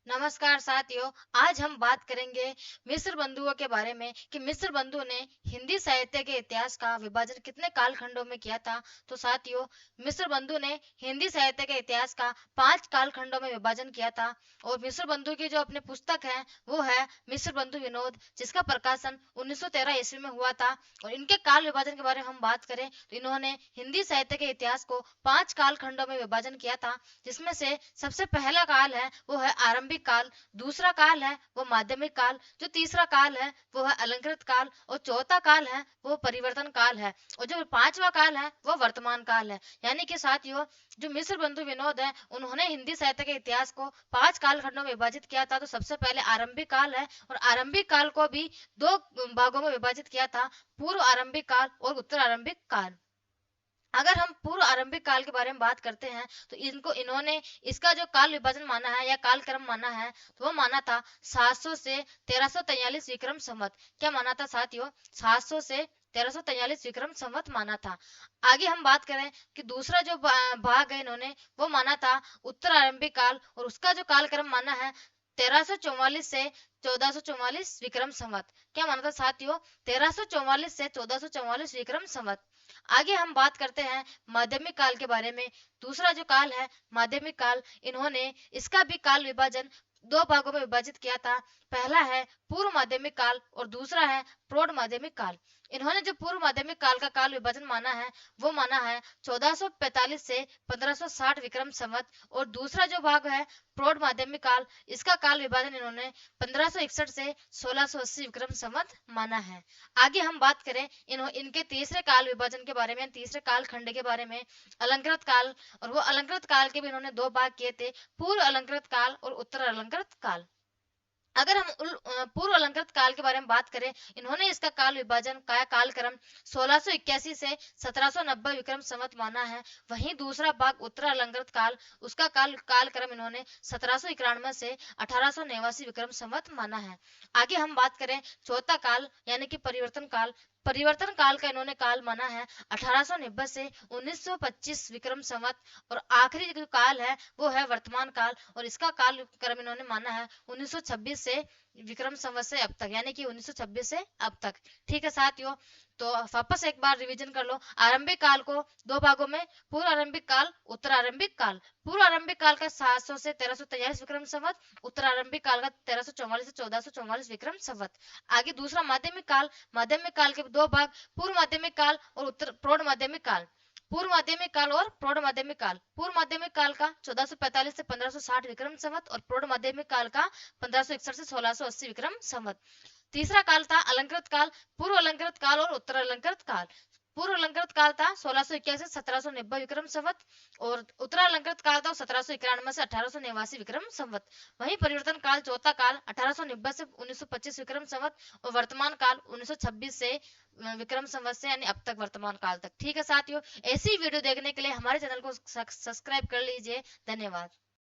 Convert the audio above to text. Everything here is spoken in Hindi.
नमस्कार साथियों। आज हम बात करेंगे मिस्र बंधुओं के बारे में कि मिस्र बंधु ने हिंदी साहित्य के इतिहास का विभाजन कितने कालखंडों में किया था। तो साथियों, मिस्र बंधु ने हिंदी साहित्य के इतिहास का 5 कालखंडों में विभाजन किया था। और मिस्र बंधु की जो अपनी पुस्तक है वो है मिस्र बंधु विनोद, जिसका प्रकाशन 1913 ईस्वी में हुआ था। और इनके काल विभाजन के बारे में हम बात करें तो इन्होंने हिंदी साहित्य के इतिहास को 5 कालखंडों में विभाजन किया था, जिसमें से सबसे पहला काल है वो है आरंभिक काल, दूसरा काल है वो माध्यमिक काल, जो तीसरा काल है वो है अलंकृत काल, और चौथा काल है वो परिवर्तन काल है, और जो पांचवा काल है वो वर्तमान काल है। यानी कि साथियों, जो मिस्र बंधु विनोद है उन्होंने हिंदी साहित्य के इतिहास को 5 कालखंडों में विभाजित किया था। तो सबसे पहले आरंभिक काल है, और आरंभिक काल को भी दो भागों में विभाजित किया था, पूर्व आरंभिक काल और उत्तर आरंभिक काल। अगर हम पूर्व आरंभिक काल के बारे में बात करते हैं तो इन्होंने इसका जो काल विभाजन माना है या कालक्रम माना है तो वो माना था 700 से 1343 विक्रम संवत। क्या माना था साथियों? 700 से 1343 विक्रम संवत माना था। आगे हम बात करें कि दूसरा जो भाग है इन्होंने वो माना था उत्तर आरंभिक काल, और उसका जो कालक्रम माना है 1344 से 1444 विक्रम संवत। क्या माना था साथियों? 1344 से 1444 विक्रम संवत। आगे हम बात करते हैं माध्यमिक काल के बारे में। दूसरा जो काल है माध्यमिक काल, इन्होंने इसका भी काल विभाजन दो भागों में विभाजित किया था। पहला है पूर्व माध्यमिक काल और दूसरा है प्रौढ़ माध्यमिक काल। इन्होंने जो पूर्व माध्यमिक काल का काल विभाजन माना है वो माना है 1445 से 1560 विक्रम संवत, और दूसरा जो भाग है प्रौढ़ माध्यमिक काल, इसका काल विभाजन इन्होंने 1561 से 1680 विक्रम संवत माना है। आगे हम बात करें इनके तीसरे काल विभाजन के बारे में, तीसरे काल खंड के बारे में, अलंकृत काल। और वो अलंकृत काल के भी इन्होंने दो भाग किए थे, पूर्व अलंकृत काल और उत्तर अलंकृत काल। अगर हम पूर्व अलंकृत काल के बारे में बात करें, इन्होंने इसका काल विभाजन का कालक्रम 1681 से 1790 विक्रम संवत माना है। वहीं दूसरा भाग उत्तर अलंकृत काल, उसका कालक्रम इन्होंने 1791 से 1889 विक्रम संवत माना है। आगे हम बात करें चौथा काल यानी कि परिवर्तन काल। परिवर्तन काल का इन्होंने काल माना है 1890 से 1925 विक्रम संवत, और आखिरी जो काल है वो है वर्तमान काल, और इसका काल क्रम इन्होंने माना है 1926 से विक्रम संवत से अब तक, यानी कि 1926 से अब तक। ठीक है साथियों, तो वापस एक बार रिवीजन कर लो आरंभिक काल को दो भागों में, पूर्व आरंभिक काल, उत्तर आरंभिक काल। पूर्व आरंभिक काल का 700 से 1343 विक्रम संवत, उत्तर आरंभिक काल का 1344 से 1444 विक्रम संवत। आगे दूसरा माध्यमिक काल। माध्यमिक काल के दो भाग, पूर्व माध्यमिक काल और उत्तर प्रौढ़ माध्यमिक काल। पूर्व माध्यमिक काल और प्रौढ़ माध्यमिक काल। पूर्व माध्यमिक काल का 1445 से 1560 विक्रम संवत, और प्रौढ़ माध्यमिक काल का 1561 से 1680 विक्रम संवत। तीसरा काल था अलंकृत काल, पूर्व अलंकृत काल और उत्तर अलंकृत काल। पूर्व अलंकृत काल था 1681 से 1790 विक्रम संवत, और उत्तर अलंकृत काल था 1791 से 1889 विक्रम संवत। वहीं परिवर्तन काल चौथा काल 1890 से 1925 विक्रम संवत, और वर्तमान काल 1926 से विक्रम संवत से, यानी अब तक वर्तमान काल तक। ठीक है साथियों, ऐसी वीडियो देखने के लिए हमारे चैनल को सब्सक्राइब कर लीजिए। धन्यवाद।